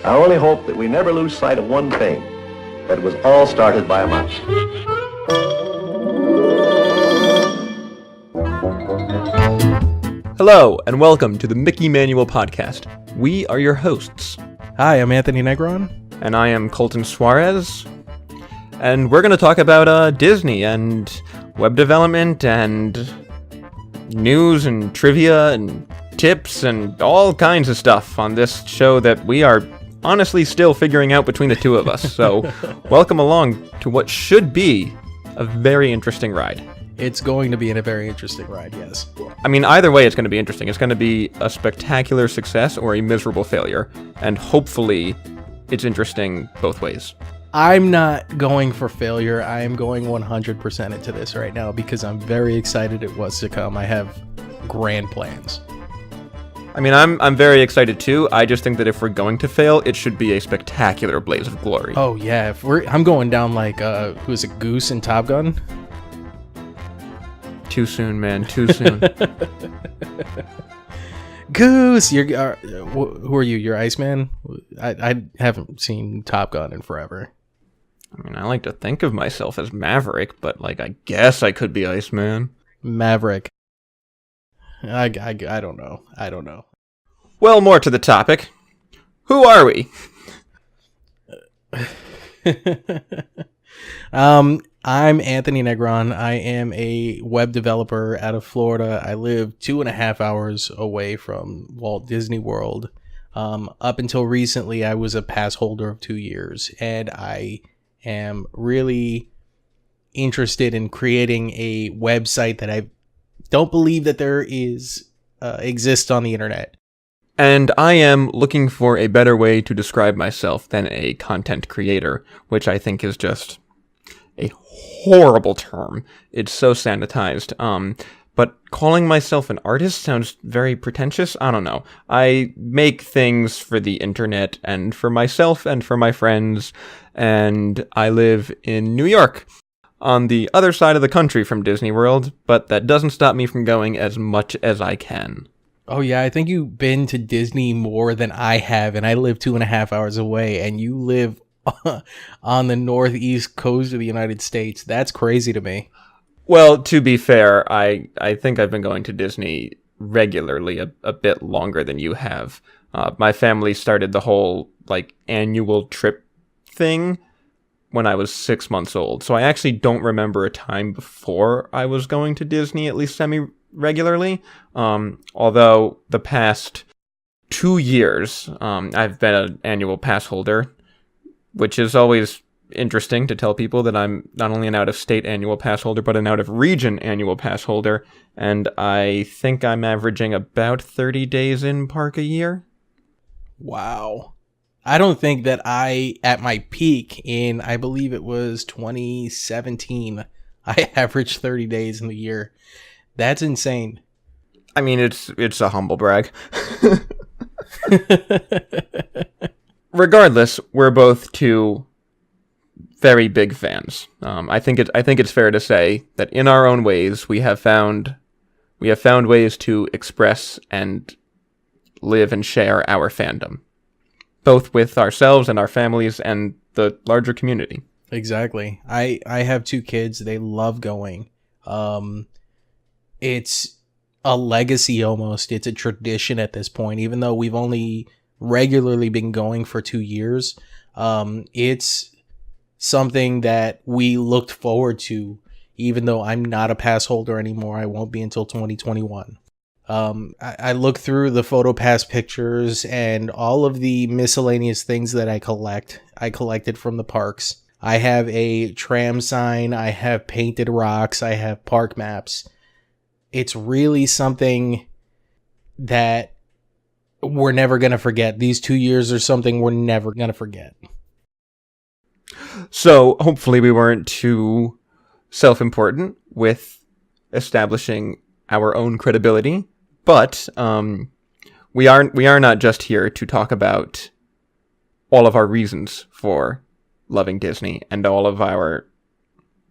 I only hope that we never lose sight of one thing, that it was all started by a mouse. Hello, and welcome to the Mickey Manual Podcast. We are your hosts. Hi, I'm Anthony Negron. And I am Colton Suarez. And we're going to talk about Disney and web development and news and trivia and tips and all kinds of stuff on this show that we are honestly still figuring out between the two of us. So welcome along to what should be a very interesting ride. It's going to be a very interesting ride, yes. I mean, either way, it's going to be interesting. It's going to be a spectacular success or a miserable failure. And hopefully, it's interesting both ways. I'm not going for failure. I am going 100% into this right now because I'm very excited it was to come. I have grand plans. I mean, I'm very excited too. I just think that if we're going to fail, it should be a spectacular blaze of glory. Oh, yeah. I'm going down like, who is it, Goose in Top Gun? Too soon, man. Too soon. Goose! Who are you? You're Iceman? I haven't seen Top Gun in forever. I mean, I like to think of myself as Maverick, but, like, I guess I could be Iceman. Maverick. I don't know. I don't know. Well, more to the topic. Who are we? I'm Anthony Negron. I am a web developer out of Florida. I live 2.5 hours away from Walt Disney World. Up until recently, I was a pass holder of 2 years, and I am really interested in creating a website that I don't believe that there exists on the internet. And I am looking for a better way to describe myself than a content creator, which I think is just a horrible term. It's so sanitized. But calling myself an artist sounds very pretentious. I don't know. I make things for the internet and for myself and for my friends, and I live in New York, on the other side of the country from Disney World, but that doesn't stop me from going as much as I can. Oh, yeah, I think you've been to Disney more than I have, and I live 2.5 hours away, and you live on the northeast coast of the United States. That's crazy to me. Well, to be fair, I think I've been going to Disney regularly a bit longer than you have. My family started the whole, annual trip thing when I was 6 months old. So I actually don't remember a time before I was going to Disney, at least semi-regularly. Although the past 2 years, I've been an annual pass holder, which is always interesting to tell people that I'm not only an out-of-state annual pass holder, but an out-of-region annual pass holder. And I think I'm averaging about 30 days in park a year. Wow. I don't think that at my peak in, I believe it was 2017, I averaged 30 days in the year. That's insane. I mean, it's a humble brag. Regardless, we're both two very big fans. I think it's fair to say that in our own ways, we have found ways to express and live and share our fandom, both with ourselves and our families and the larger community. Exactly. I have 2 kids. They love going. It's a legacy almost. It's a tradition at this point, even though we've only regularly been going for 2 years. It's something that we looked forward to, even though I'm not a pass holder anymore. I won't be until 2021. I look through the PhotoPass pictures and all of the miscellaneous things that I collected from the parks. I have a tram sign, I have painted rocks, I have park maps. It's really something that we're never going to forget. These 2 years are something we're never going to forget. So hopefully we weren't too self-important with establishing our own credibility. But we are not just here to talk about all of our reasons for loving Disney and all of our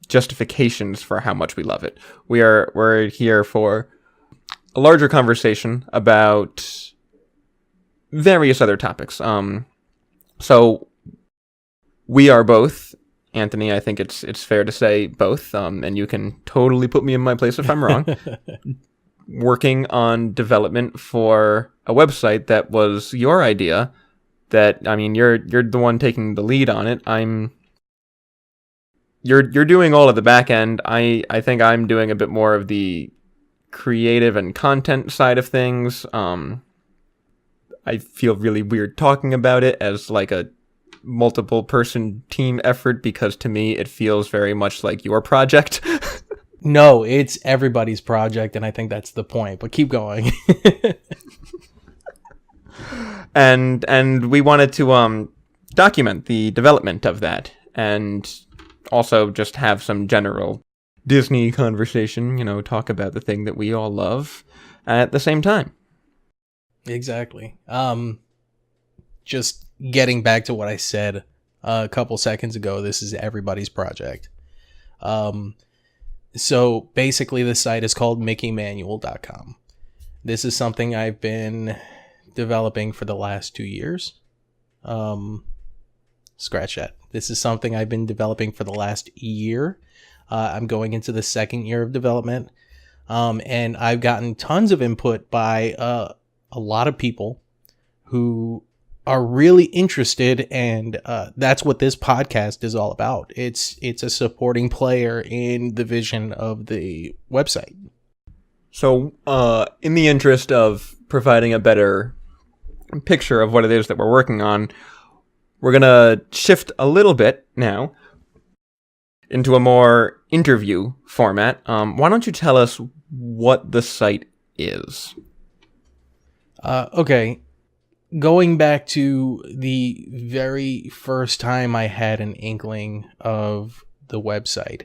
justifications for how much we love it. We're here for a larger conversation about various other topics. So we are both, Anthony, I think it's fair to say both, and you can totally put me in my place if I'm wrong, working on development for a website that was your idea. That, I mean, you're the one taking the lead on it. You're doing all of the back end. I think I'm doing a bit more of the creative and content side of things. I feel really weird talking about it as like a multiple person team effort, because to me it feels very much like your project. No, it's everybody's project, and I think that's the point, but keep going. and we wanted to document the development of that, and also just have some general Disney conversation, talk about the thing that we all love at the same time. Exactly. Just getting back to what I said a couple seconds ago, this is everybody's project. So basically the site is called mickeymanual.com. This is something I've been developing for the last 2 years. Scratch that. This is something I've been developing for the last year. I'm going into the second year of development. And I've gotten tons of input by a lot of people who are really interested, and that's what this podcast is all about. It's a supporting player in the vision of the website. So, in the interest of providing a better picture of what it is that we're working on, we're going to shift a little bit now into a more interview format. Why don't you tell us what the site is? Okay. Going back to the very first time I had an inkling of the website,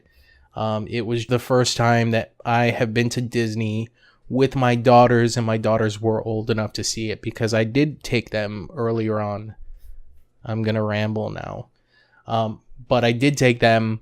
it was the first time that I have been to Disney with my daughters, and my daughters were old enough to see it because I did take them earlier on. I'm going to ramble now. But I did take them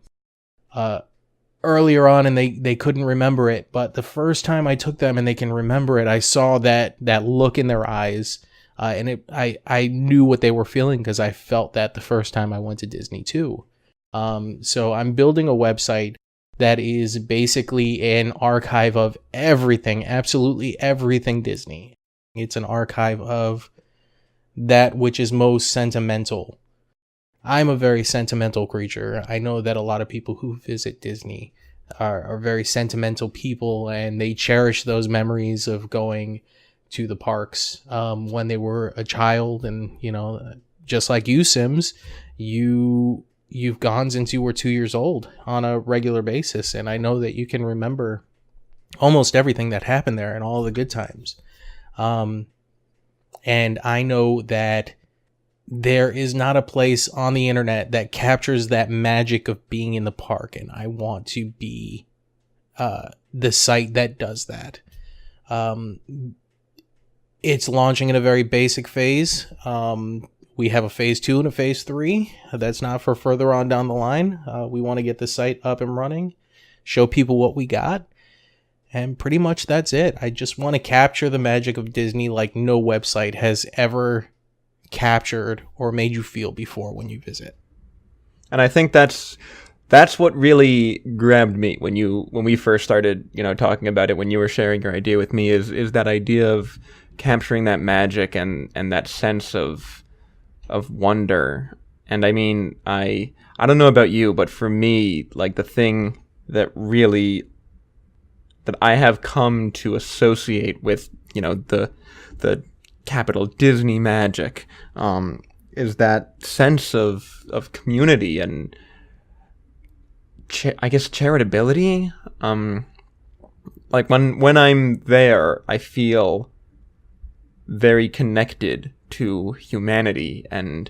earlier on, and they couldn't remember it. But the first time I took them and they can remember it, I saw that look in their eyes. And I knew what they were feeling because I felt that the first time I went to Disney too. So I'm building a website that is basically an archive of everything, absolutely everything Disney. It's an archive of that which is most sentimental. I'm a very sentimental creature. I know that a lot of people who visit Disney are very sentimental people, and they cherish those memories of going to the parks when they were a child. And just like you, Sims, you've gone since you were 2 years old on a regular basis, and I know that you can remember almost everything that happened there and all the good times. And I know that there is not a place on the internet that captures that magic of being in the park, and I want to be the site that does that. It's launching in a very basic phase. We have a phase 2 and a phase 3. That's not for further on down the line. We want to get the site up and running, show people what we got, and pretty much that's it. I just want to capture the magic of Disney like no website has ever captured or made you feel before when you visit. And I think that's what really grabbed me when we first started, talking about it, when you were sharing your idea with me, is that idea of capturing that magic and that sense of wonder. And I mean, I don't know about you, but for me, like, the thing that I have come to associate with, the capital Disney magic, is that sense of community and I guess charitability. Like when I'm there, I feel very connected to humanity, and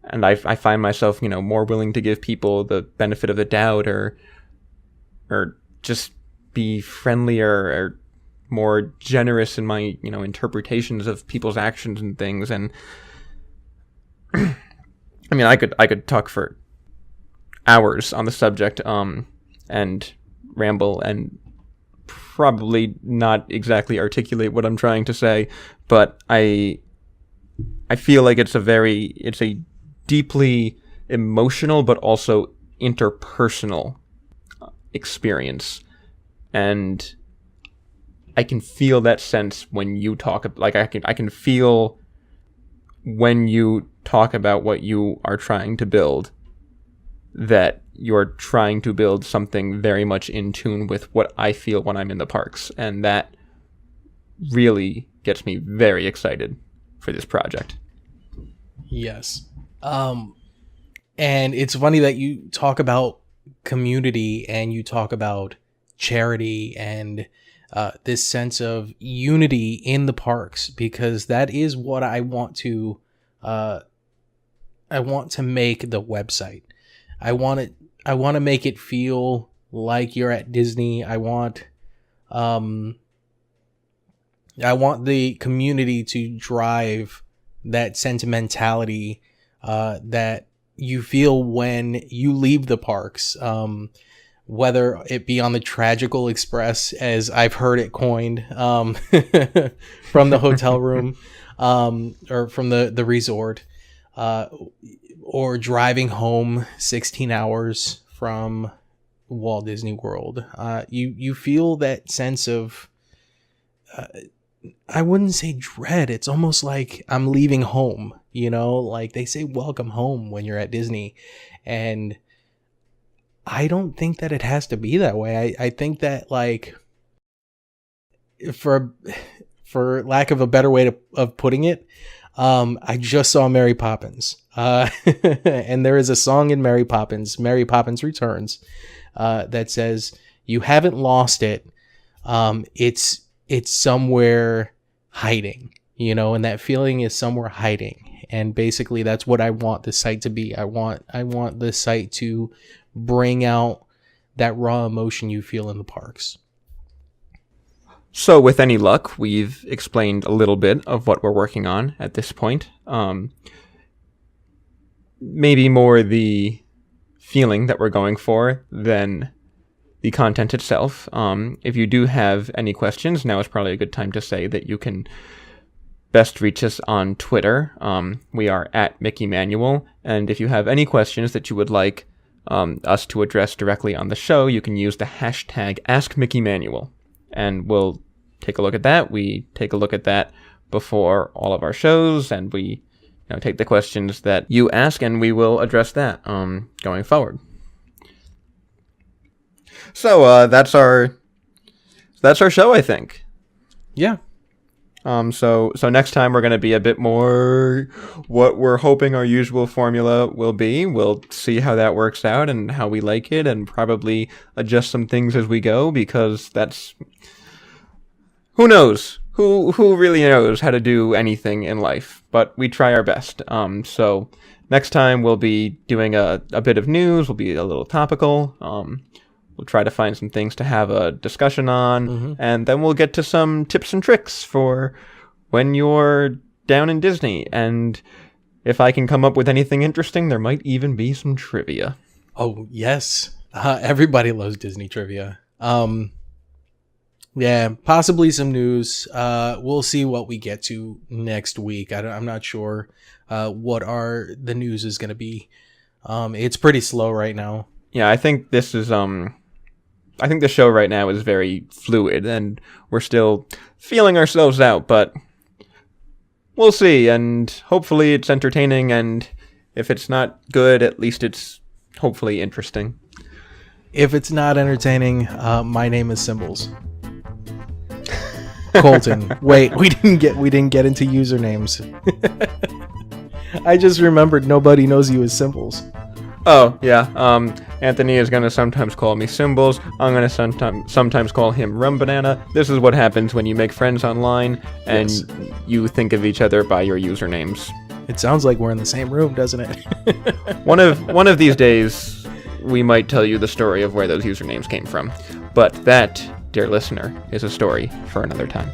I find myself, more willing to give people the benefit of the doubt, or just be friendlier or more generous in my, interpretations of people's actions and things. And I mean, I could talk for hours on the subject, and ramble and probably not exactly articulate what I'm trying to say, but I feel like it's a deeply emotional but also interpersonal experience. And I can feel that sense when you talk, like I can feel when you talk about what you are trying to build, that you're trying to build something very much in tune with what I feel when I'm in the parks. And that really gets me very excited for this project. Yes. And it's funny that you talk about community and you talk about charity and this sense of unity in the parks, because that is what I want to make the website. I want to make it feel like you're at Disney. I want the community to drive that sentimentality that you feel when you leave the parks, whether it be on the Tragical Express, as I've heard it coined, from the hotel room, or from the resort, or driving home 16 hours from Walt Disney World. You feel that sense of, I wouldn't say dread. It's almost like I'm leaving home, like they say, welcome home when you're at Disney. And I don't think that it has to be that way. I think that, like, for lack of a better way of putting it, I just saw Mary Poppins, and there is a song in Mary Poppins Returns, that says, "You haven't lost it. It's somewhere hiding," and that feeling is somewhere hiding. And basically that's what I want the site to be. I want the site to bring out that raw emotion you feel in the parks. So with any luck, we've explained a little bit of what we're working on at this point. Maybe more the feeling that we're going for than the content itself. If you do have any questions, now is probably a good time to say that you can best reach us on Twitter. We are at Mickey Manual, and if you have any questions that you would like us to address directly on the show, you can use the hashtag AskMickeyManual, and we'll take a look at that. We take a look at that before all of our shows, and we take the questions that you ask, and we will address that going forward. So that's our show, I think. Yeah. So next time we're going to be a bit more what we're hoping our usual formula will be. We'll see how that works out and how we like it, and probably adjust some things as we go, because that's, who knows? Who really knows how to do anything in life? But we try our best. So next time we'll be doing a bit of news. We'll be a little topical. We'll try to find some things to have a discussion on, and then we'll get to some tips and tricks for when you're down in Disney. And if I can come up with anything interesting, there might even be some trivia. Oh, yes. Everybody loves Disney trivia. Yeah, possibly some news. We'll see what we get to next week. I'm not sure what the news is going to be. It's pretty slow right now. Yeah, I think this is I think the show right now is very fluid, and we're still feeling ourselves out, but we'll see, and hopefully it's entertaining, and if it's not good, at least it's hopefully interesting. If it's not entertaining, my name is Symbols. Colton. Wait, we didn't get into usernames. I just remembered nobody knows you as Symbols. Oh, yeah. Anthony is going to sometimes call me Symbols. I'm going to sometimes call him Rum Banana. This is what happens when you make friends online and you think of each other by your usernames. It sounds like we're in the same room, doesn't it? One of these days, we might tell you the story of where those usernames came from. But that, dear listener, is a story for another time.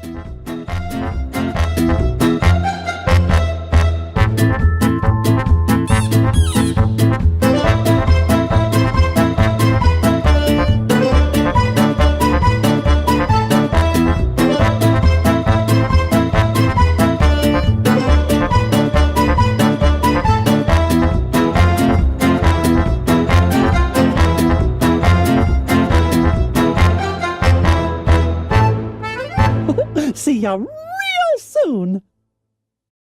See ya real soon.